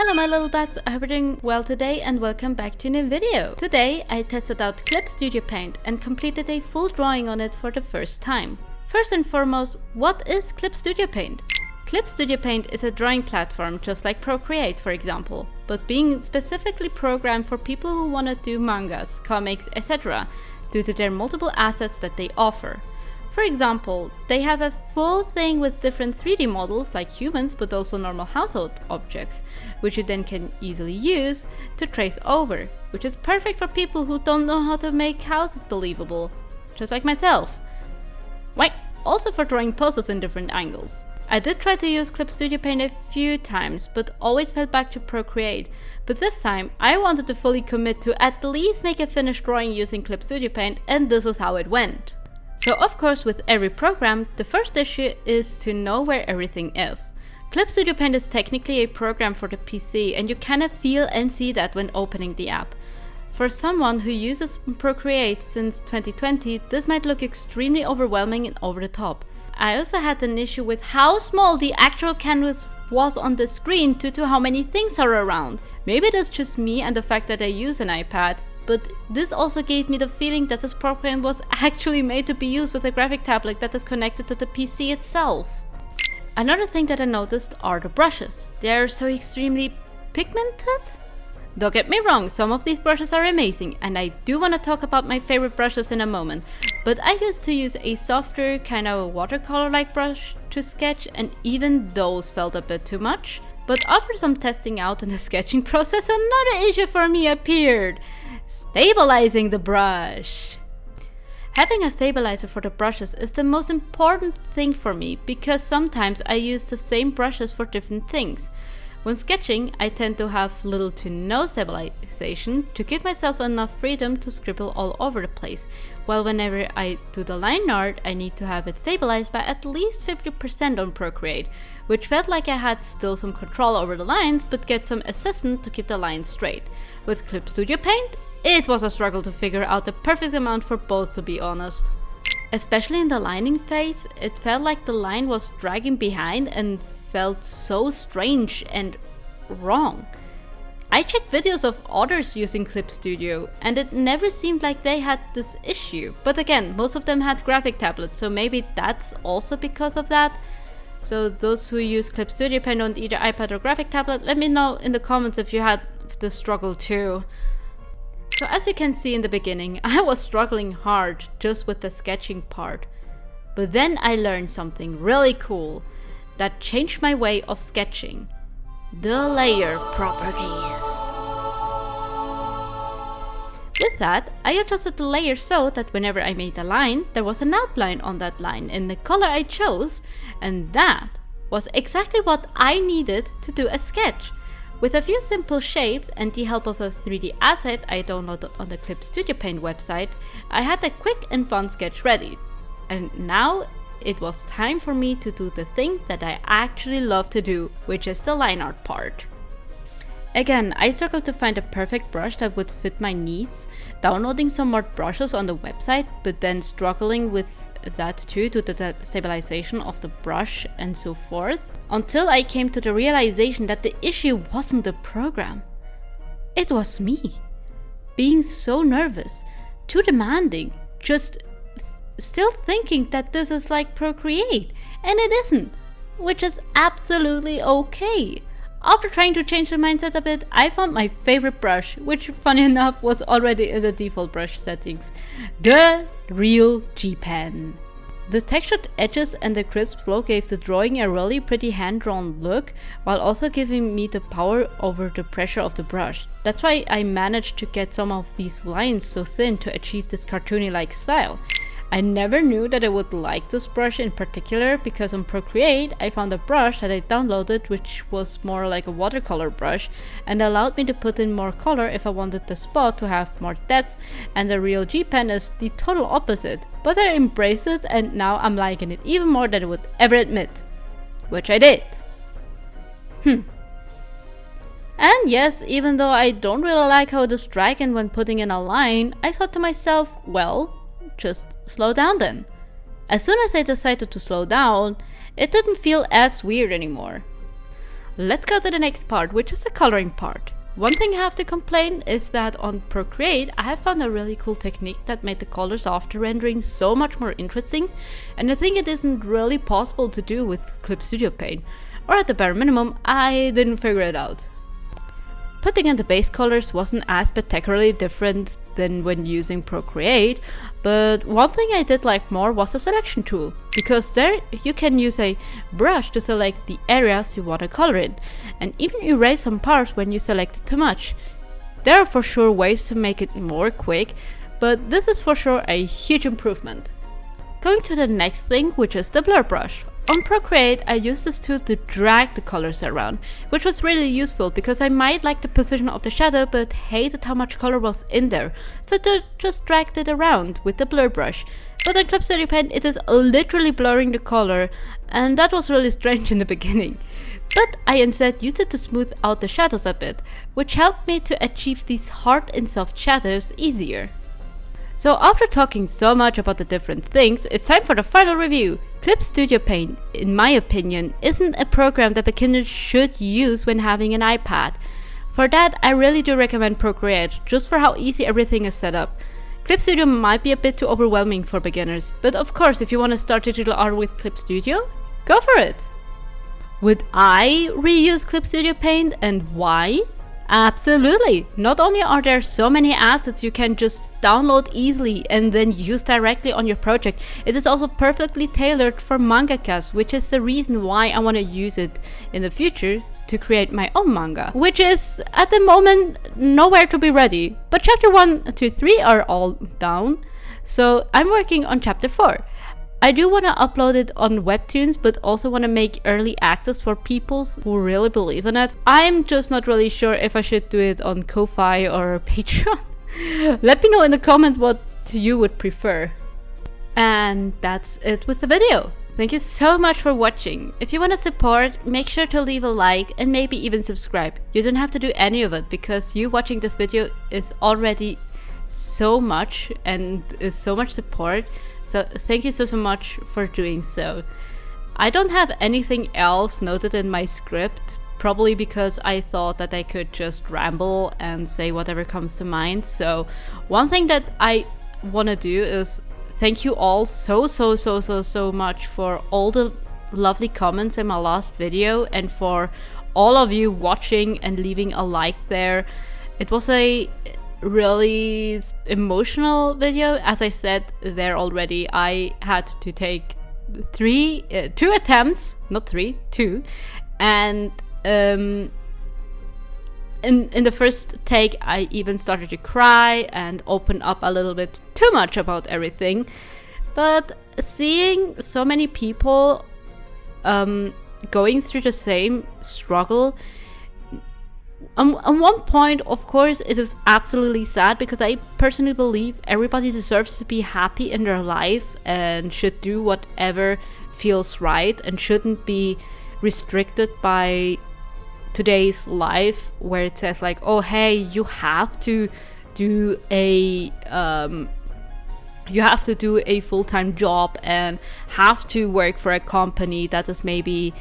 Hello my little bats, I hope you're doing well today and welcome back to a new video. Today I tested out Clip Studio Paint and completed a full drawing on it for the first time. First and foremost, what is Clip Studio Paint? Clip Studio Paint is a drawing platform just like Procreate for example, but being specifically programmed for people who want to do mangas, comics, etc. due to their multiple assets that they offer. For example, they have a full thing with different 3D models like humans but also normal household objects, which you then can easily use to trace over, which is perfect for people who don't know how to make houses believable, just like myself. Wait, also for drawing poses in different angles. I did try to use Clip Studio Paint a few times, but always fell back to Procreate, but this time I wanted to fully commit to at least make a finished drawing using Clip Studio Paint, and this is how it went. So of course with every program, the first issue is to know where everything is. Clip Studio Paint is technically a program for the PC and you kind of feel and see that when opening the app. For someone who uses Procreate since 2020, this might look extremely overwhelming and over the top. I also had an issue with how small the actual canvas was on the screen due to how many things are around. Maybe that's just me and the fact that I use an iPad, but this also gave me the feeling that this program was actually made to be used with a graphic tablet that is connected to the PC itself. Another thing that I noticed are the brushes. They are so extremely pigmented. Don't get me wrong, some of these brushes are amazing and I do want to talk about my favorite brushes in a moment, but I used to use a softer kind of watercolor-like brush to sketch and even those felt a bit too much. But after some testing out in the sketching process, another issue for me appeared. Stabilizing the brush. Having a stabilizer for the brushes is the most important thing for me because sometimes I use the same brushes for different things. When sketching, I tend to have little to no stabilization to give myself enough freedom to scribble all over the place, while whenever I do the line art, I need to have it stabilized by at least 50% on Procreate, which felt like I had still some control over the lines but get some assistance to keep the lines straight. With Clip Studio Paint, it was a struggle to figure out the perfect amount for both, to be honest. Especially in the lining phase, it felt like the line was dragging behind and felt so strange and wrong. I checked videos of others using Clip Studio and it never seemed like they had this issue. But again, most of them had graphic tablets, so maybe that's also because of that. So those who use Clip Studio Paint on either iPad or graphic tablet, let me know in the comments if you had this struggle too. So as you can see in the beginning, I was struggling hard just with the sketching part. But then I learned something really cool that changed my way of sketching. The layer properties. With that, I adjusted the layer so that whenever I made a line, there was an outline on that line in the color I chose, and that was exactly what I needed to do a sketch. With a few simple shapes and the help of a 3D asset I downloaded on the Clip Studio Paint website, I had a quick and fun sketch ready. And now it was time for me to do the thing that I actually love to do, which is the line art part. Again, I struggled to find a perfect brush that would fit my needs, downloading some more brushes on the website, but then struggling with that too to the stabilization of the brush and so forth, until I came to the realization that the issue wasn't the program. It was me. Being so nervous, too demanding, just still thinking that this is like Procreate, and it isn't, which is absolutely okay. After trying to change the mindset a bit, I found my favorite brush, which funny enough was already in the default brush settings, the Real G-Pen. The textured edges and the crisp flow gave the drawing a really pretty hand-drawn look, while also giving me the power over the pressure of the brush. That's why I managed to get some of these lines so thin to achieve this cartoony-like style. I never knew that I would like this brush in particular because on Procreate I found a brush that I downloaded which was more like a watercolor brush and allowed me to put in more color if I wanted the spot to have more depth, and the Real G-Pen is the total opposite. But I embraced it and now I'm liking it even more than I would ever admit. Which I did. And yes, even though I don't really like how it is dragging when putting in a line, I thought to myself, well, just slow down then. As soon as I decided to slow down, it didn't feel as weird anymore. Let's go to the next part, which is the coloring part. One thing I have to complain is that on Procreate I have found a really cool technique that made the colors after rendering so much more interesting, and I think it isn't really possible to do with Clip Studio Paint, or at the bare minimum I didn't figure it out. Putting in the base colors wasn't as spectacularly different than when using Procreate, but one thing I did like more was the selection tool, because there you can use a brush to select the areas you want to color in, and even erase some parts when you select it too much. There are for sure ways to make it more quick, but this is for sure a huge improvement. Going to the next thing, which is the blur brush. On Procreate, I used this tool to drag the colors around, which was really useful because I might like the position of the shadow but hated how much color was in there, so I just dragged it around with the blur brush. But on Clip Studio Paint it is literally blurring the color, and that was really strange in the beginning. But I instead used it to smooth out the shadows a bit, which helped me to achieve these hard and soft shadows easier. So after talking so much about the different things, it's time for the final review. Clip Studio Paint, in my opinion, isn't a program that beginners should use when having an iPad. For that, I really do recommend Procreate, just for how easy everything is set up. Clip Studio might be a bit too overwhelming for beginners, but of course if you want to start digital art with Clip Studio, go for it! Would I reuse Clip Studio Paint, and why? Absolutely! Not only are there so many assets you can just download easily and then use directly on your project, it is also perfectly tailored for mangakas, which is the reason why I want to use it in the future to create my own manga, which is at the moment nowhere to be ready. But chapter 1 to 3 are all down, so I'm working on chapter 4. I do want to upload it on Webtoons, but also want to make early access for people who really believe in it. I'm just not really sure if I should do it on Ko-Fi or Patreon. Let me know in the comments what you would prefer. And that's it with the video. Thank you so much for watching. If you want to support, make sure to leave a like and maybe even subscribe. You don't have to do any of it because you watching this video is already so much and is so much support. So thank you so much for doing so. I don't have anything else noted in my script, probably because I thought that I could just ramble and say whatever comes to mind. So one thing that I want to do is thank you all so much for all the lovely comments in my last video, and for all of you watching and leaving a like there. It was a really emotional video. As I said there already, I had to take two attempts, not three, two, and in the first take I even started to cry and open up a little bit too much about everything. But seeing so many people going through the same struggle, on one point, of course, it is absolutely sad, because I personally believe everybody deserves to be happy in their life and should do whatever feels right and shouldn't be restricted by today's life, where it says like, oh hey, you have to do a full-time job and have to work for a company that is maybe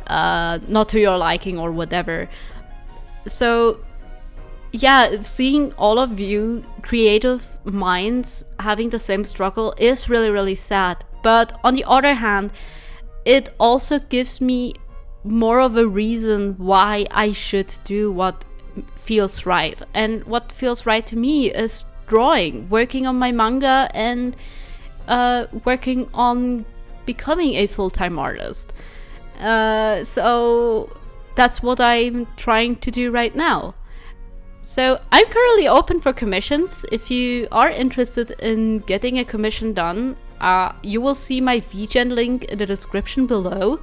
not to your liking or whatever. So yeah, seeing all of you creative minds having the same struggle is really sad. But on the other hand, it also gives me more of a reason why I should do what feels right. And what feels right to me is drawing, working on my manga, and working on becoming a full-time artist. So that's what I'm trying to do right now. So I'm currently open for commissions. If you are interested in getting a commission done, you will see my VGen link in the description below.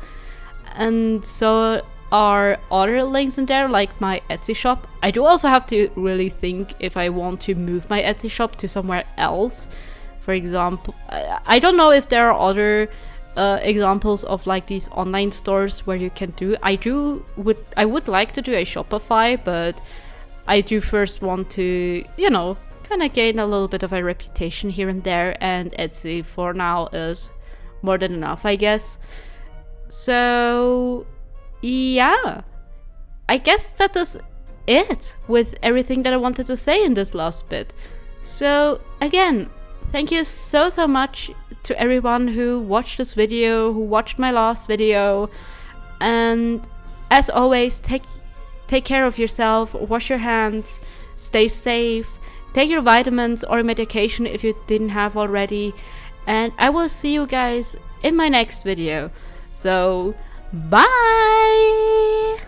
And so are other links in there, like my Etsy shop. I do also have to really think if I want to move my Etsy shop to somewhere else. For example, I don't know if there are other examples of like these online stores where you can do. I would like to do a Shopify, but I do first want to, you know, kind of gain a little bit of a reputation here and there, and Etsy for now is more than enough, I guess. So yeah, I guess that is it with everything that I wanted to say in this last bit. So again, thank you so much to everyone who watched this video, who watched my last video, and as always, take care of yourself, wash your hands, stay safe, take your vitamins or medication if you didn't have already, and I will see you guys in my next video. So bye!